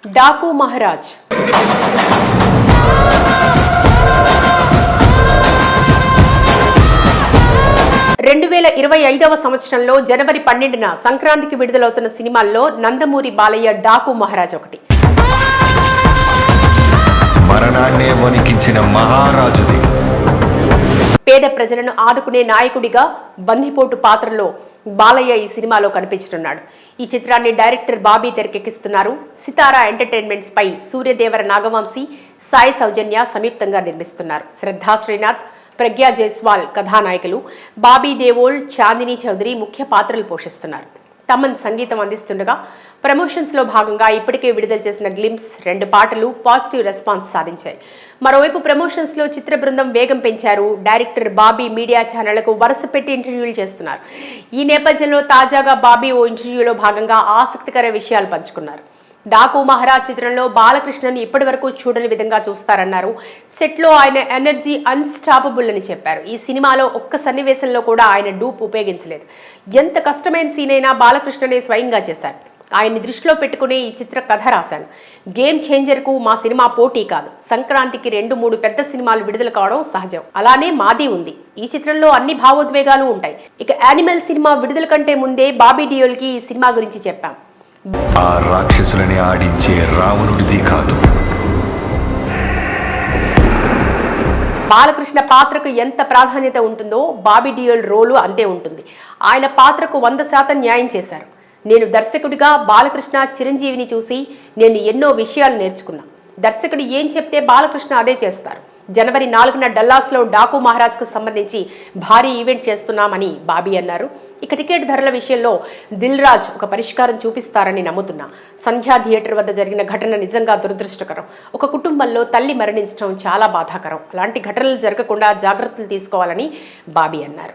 డాకు మహారాజ్ 2025వ సంవత్సరంలో జనవరి 12న సంక్రాంతికి విడుదలవుతున్న సినిమాల్లో నందమూరి బాలయ్య డాకు మహారాజ్ ఒకటి. మరణాన్నే వణికించిన మహారాజుది. పేద ప్రజలను ఆదుకునే నాయకుడిగా బందిపోటు పాత్రలో బాలయ్య ఈ సినిమాలో కనిపించనున్నాడు. ఈ చిత్రాన్ని డైరెక్టర్ బాబీ తెరకెక్కిస్తున్నారు. సితారా ఎంటర్టైన్మెంట్స్ పై సూర్యదేవర నాగవంశీ, సాయి సౌజన్య సంయుక్తంగా నిర్మిస్తున్నారు. శ్రద్ధా శ్రీనాథ్, ప్రజ్ఞా జైస్వాల్ కథానాయకులు. బాబీ దేవోల్, చాందిని చౌదరి ముఖ్య పాత్రలు పోషిస్తున్నారు. తమన్ సంగీతం అందిస్తుండగా ప్రమోషన్స్లో భాగంగా ఇప్పటికే విడుదల చేసిన గ్లిమ్స్ 2 పాటలు పాజిటివ్ రెస్పాన్స్ సాధించాయి. మరోవైపు ప్రమోషన్స్లో చిత్ర బృందం వేగం పెంచారు. డైరెక్టర్ బాబీ మీడియా ఛానళ్లకు వరుస పెట్టి ఇంటర్వ్యూలు చేస్తున్నారు. ఈ నేపథ్యంలో తాజాగా బాబీ ఓ ఇంటర్వ్యూలో భాగంగా ఆసక్తికర విషయాలు పంచుకున్నారు. డాకు మహారాజ్ చిత్రంలో బాలకృష్ణను ఇప్పటి వరకు చూడని విధంగా చూస్తారన్నారు. సెట్లో ఆయన ఎనర్జీ అన్స్టాపబుల్ అని చెప్పారు. ఈ సినిమాలో ఒక్క సన్నివేశంలో కూడా ఆయన డూప్ ఉపయోగించలేదు. ఎంత కష్టమైన సీన్ అయినా బాలకృష్ణనే స్వయంగా చేశారు. ఆయన్ని దృష్టిలో పెట్టుకునే ఈ చిత్ర కథ రాశాను. గేమ్ చేంజర్కు మా సినిమా పోటీ కాదు. సంక్రాంతికి 2-3 పెద్ద సినిమాలు విడుదల కావడం సహజం. అలానే మాది ఉంది. ఈ చిత్రంలో అన్ని భావోద్వేగాలు ఉంటాయి. ఇక యానిమల్ సినిమా విడుదల కంటే ముందే బాబీ డియోల్కి ఈ సినిమా గురించి చెప్పాం. ఆ రాక్షసులని ఆడించే రావణుడిది కాదు. బాలకృష్ణ పాత్రకు ఎంత ప్రాధాన్యత ఉంటుందో బాబీ డియోల్ రోలు అంతే ఉంటుంది. ఆయన పాత్రకు 100% న్యాయం చేశారు. నేను దర్శకుడిగా బాలకృష్ణ చిరంజీవిని చూసి నేను ఎన్నో విషయాలు నేర్చుకున్నా. దర్శకుడు ఏం చెప్తే బాలకృష్ణ అదే చేస్తారు. జనవరి 4న డల్లాస్లో డాకు మహారాజ్కు సంబంధించి భారీ ఈవెంట్ చేస్తున్నామని బాబీ అన్నారు. ఇక టికెట్ ధరల విషయంలో దిల్ రాజ్ ఒక పరిష్కారం చూపిస్తారని నమ్ముతున్నా. సంధ్యా థియేటర్ వద్ద జరిగిన ఘటన నిజంగా దురదృష్టకరం. ఒక కుటుంబంలో తల్లి మరణించడం చాలా బాధాకరం. అలాంటి ఘటనలు జరగకుండా జాగ్రత్తలు తీసుకోవాలని బాబీ అన్నారు.